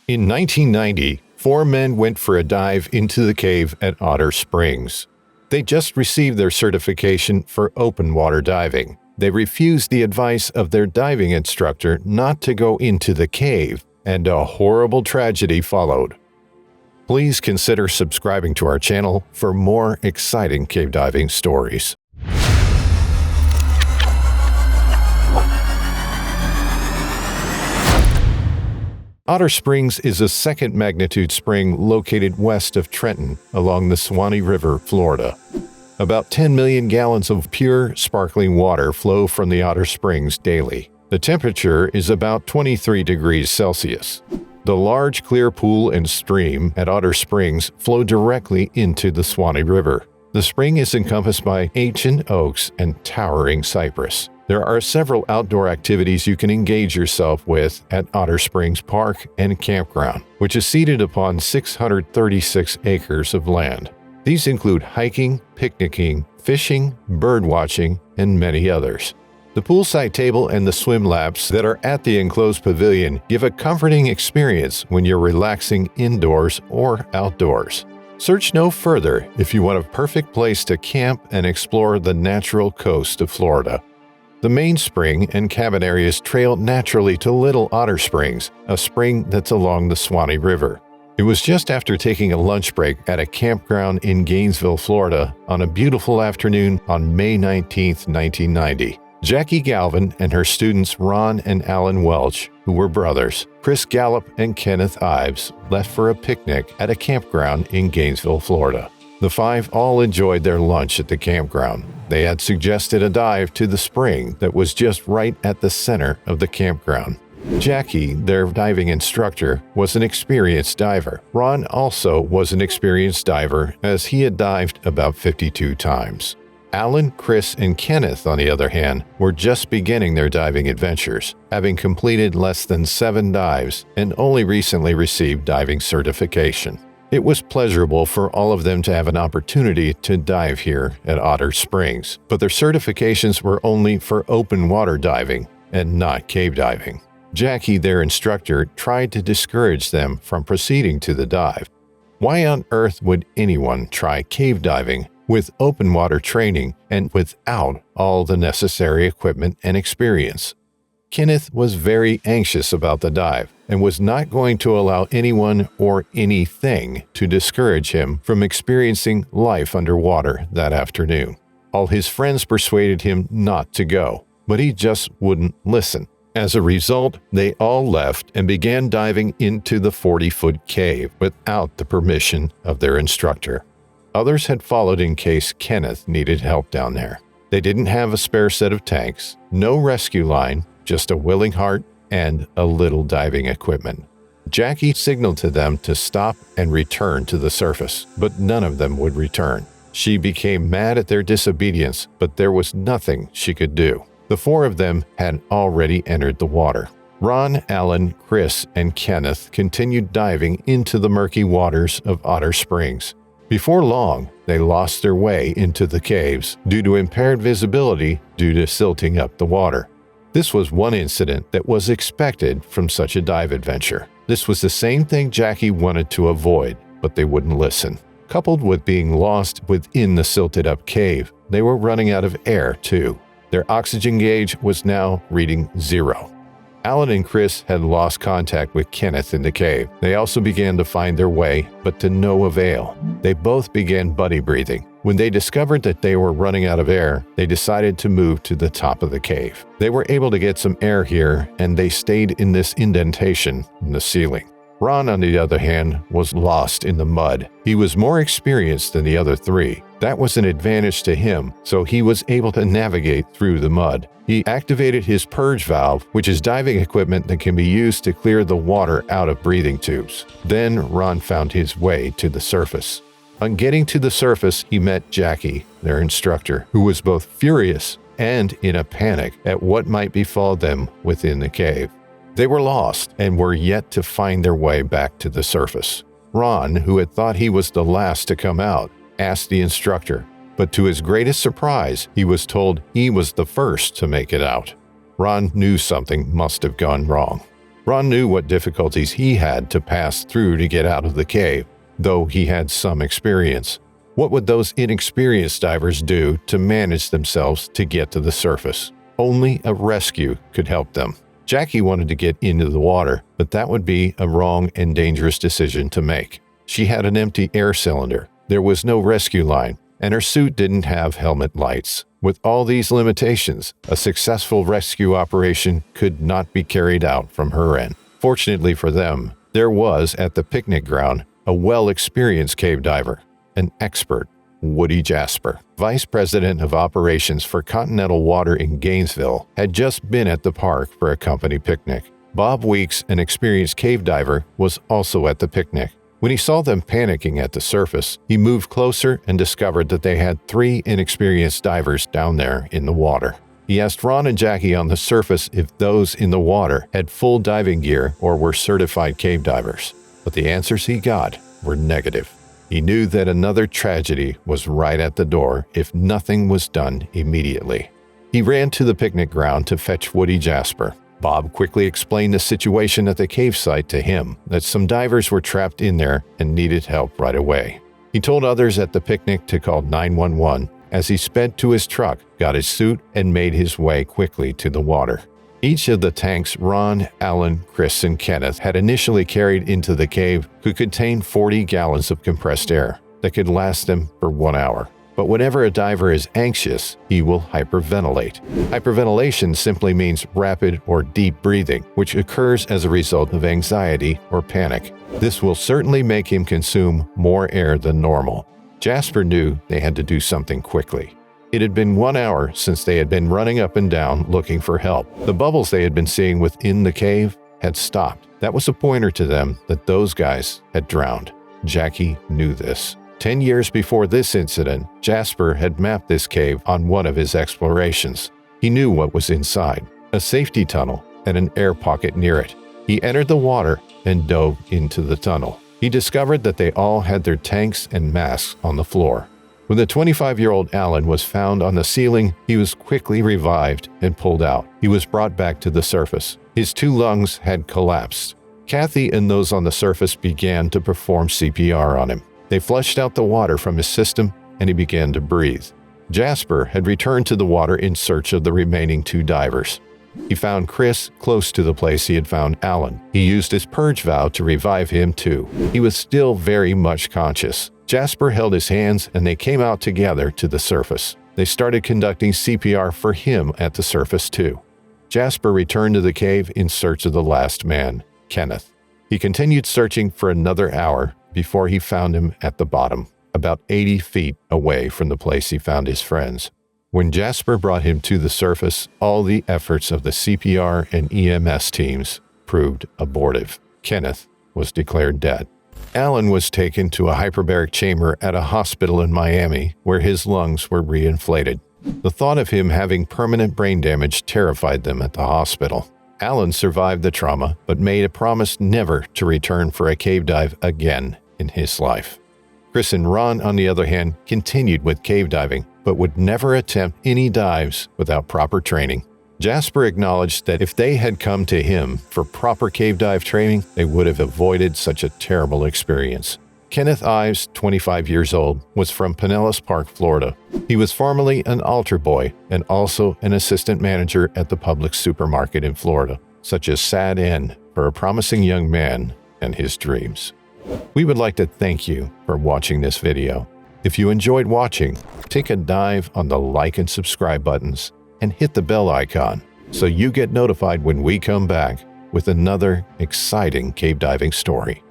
In 1990, four men went for a dive into the cave at Otter Springs. They just received their certification for open water diving. They refused the advice of their diving instructor not to go into the cave, and a horrible tragedy followed. Please consider subscribing to our channel for more exciting cave diving stories. Otter Springs is a second-magnitude spring located west of Trenton along the Suwannee River, Florida. About 10 million gallons of pure, sparkling water flow from the Otter Springs daily. The temperature is about 23 degrees Celsius. The large clear pool and stream at Otter Springs flow directly into the Suwannee River. The spring is encompassed by ancient oaks and towering cypress. There are several outdoor activities you can engage yourself with at Otter Springs Park and Campground, which is seated upon 636 acres of land. These include hiking, picnicking, fishing, birdwatching, and many others. The poolside table and the swim laps that are at the enclosed pavilion give a comforting experience when you're relaxing indoors or outdoors. Search no further if you want a perfect place to camp and explore the natural coast of Florida. The main spring and cabin areas trail naturally to Little Otter Springs, a spring that's along the Suwannee River. It was just after taking a lunch break at a campground in Gainesville, Florida, on a beautiful afternoon on May 19, 1990. Jackie Galvin and her students Ron and Alan Welch, who were brothers, Chris Gallup and Kenneth Ives, left for a picnic at a campground in Gainesville, Florida. The five all enjoyed their lunch at the campground. They had suggested a dive to the spring that was just right at the center of the campground. Jackie, their diving instructor, was an experienced diver. Ron also was an experienced diver, as he had dived about 52 times. Alan, Chris, and Kenneth, on the other hand, were just beginning their diving adventures, having completed less than 7 dives and only recently received diving certification. It was pleasurable for all of them to have an opportunity to dive here at Otter Springs, but their certifications were only for open water diving and not cave diving. Jackie, their instructor, tried to discourage them from proceeding to the dive. Why on earth would anyone try cave diving with open water training and without all the necessary equipment and experience? Kenneth was very anxious about the dive and was not going to allow anyone or anything to discourage him from experiencing life underwater that afternoon. All his friends persuaded him not to go, but he just wouldn't listen. As a result, they all left and began diving into the 40-foot cave without the permission of their instructor. Others had followed in case Kenneth needed help down there. They didn't have a spare set of tanks, no rescue line, just a willing heart and a little diving equipment. Jackie signaled to them to stop and return to the surface, but none of them would return. She became mad at their disobedience, but there was nothing she could do. The 4 of them had already entered the water. Ron, Alan, Chris, and Kenneth continued diving into the murky waters of Otter Springs. Before long, they lost their way into the caves due to impaired visibility due to silting up the water. This was one incident that was expected from such a dive adventure. This was the same thing Jackie wanted to avoid, but they wouldn't listen. Coupled with being lost within the silted-up cave, they were running out of air, too. Their oxygen gauge was now reading 0. Alan and Chris had lost contact with Kenneth in the cave. They also began to find their way, but to no avail. They both began buddy breathing. When they discovered that they were running out of air, they decided to move to the top of the cave. They were able to get some air here, and they stayed in this indentation in the ceiling. Ron, on the other hand, was lost in the mud. He was more experienced than the other 3. That was an advantage to him, so he was able to navigate through the mud. He activated his purge valve, which is diving equipment that can be used to clear the water out of breathing tubes. Then Ron found his way to the surface. On getting to the surface, he met Jackie, their instructor, who was both furious and in a panic at what might befall them within the cave. They were lost and were yet to find their way back to the surface. Ron, who had thought he was the last to come out, asked the instructor, but to his greatest surprise, he was told he was the first to make it out. Ron knew something must have gone wrong. Ron knew what difficulties he had to pass through to get out of the cave, though he had some experience. What would those inexperienced divers do to manage themselves to get to the surface? Only a rescue could help them. Jackie wanted to get into the water, but that would be a wrong and dangerous decision to make. She had an empty air cylinder, there was no rescue line, and her suit didn't have helmet lights. With all these limitations, a successful rescue operation could not be carried out from her end. Fortunately for them, there was at the picnic ground a well-experienced cave diver, an expert, Woody Jasper, Vice President of Operations for Continental Water in Gainesville, had just been at the park for a company picnic. Bob Weeks, an experienced cave diver, was also at the picnic. When he saw them panicking at the surface, he moved closer and discovered that they had 3 inexperienced divers down there in the water. He asked Ron and Jackie on the surface if those in the water had full diving gear or were certified cave divers, but the answers he got were negative. He knew that another tragedy was right at the door if nothing was done immediately. He ran to the picnic ground to fetch Woody Jasper. Bob quickly explained the situation at the cave site to him, that some divers were trapped in there and needed help right away. He told others at the picnic to call 911 as he sped to his truck, got his suit, and made his way quickly to the water. Each of the tanks Ron, Alan, Chris, and Kenneth had initially carried into the cave could contain 40 gallons of compressed air that could last them for 1 hour. But whenever a diver is anxious, he will hyperventilate. Hyperventilation simply means rapid or deep breathing, which occurs as a result of anxiety or panic. This will certainly make him consume more air than normal. Jasper knew they had to do something quickly. It had been 1 hour since they had been running up and down looking for help. The bubbles they had been seeing within the cave had stopped. That was a pointer to them that those guys had drowned. Jackie knew this. 10 years before this incident, Jasper had mapped this cave on one of his explorations. He knew what was inside, a safety tunnel and an air pocket near it. He entered the water and dove into the tunnel. He discovered that they all had their tanks and masks on the floor. When the 25-year-old Alan was found on the ceiling, he was quickly revived and pulled out. He was brought back to the surface. His 2 lungs had collapsed. Kathy and those on the surface began to perform CPR on him. They flushed out the water from his system, and he began to breathe. Jasper had returned to the water in search of the remaining 2 divers. He found Chris close to the place he had found Alan. He used his purge valve to revive him too. He was still very much conscious. Jasper held his hands, and they came out together to the surface. They started conducting CPR for him at the surface too. Jasper returned to the cave in search of the last man, Kenneth. He continued searching for another hour before he found him at the bottom, about 80 feet away from the place he found his friends. When Jasper brought him to the surface, all the efforts of the CPR and EMS teams proved abortive. Kenneth was declared dead. Alan was taken to a hyperbaric chamber at a hospital in Miami, where his lungs were reinflated. The thought of him having permanent brain damage terrified them at the hospital. Alan survived the trauma, but made a promise never to return for a cave dive again in his life. Chris and Ron, on the other hand, continued with cave diving, but would never attempt any dives without proper training. Jasper acknowledged that if they had come to him for proper cave dive training, they would have avoided such a terrible experience. Kenneth Ives, 25 years old, was from Pinellas Park, Florida. He was formerly an altar boy and also an assistant manager at the Publix supermarket in Florida, such a sad end for a promising young man and his dreams. We would like to thank you for watching this video. If you enjoyed watching, take a dive on the like and subscribe buttons and hit the bell icon so you get notified when we come back with another exciting cave diving story.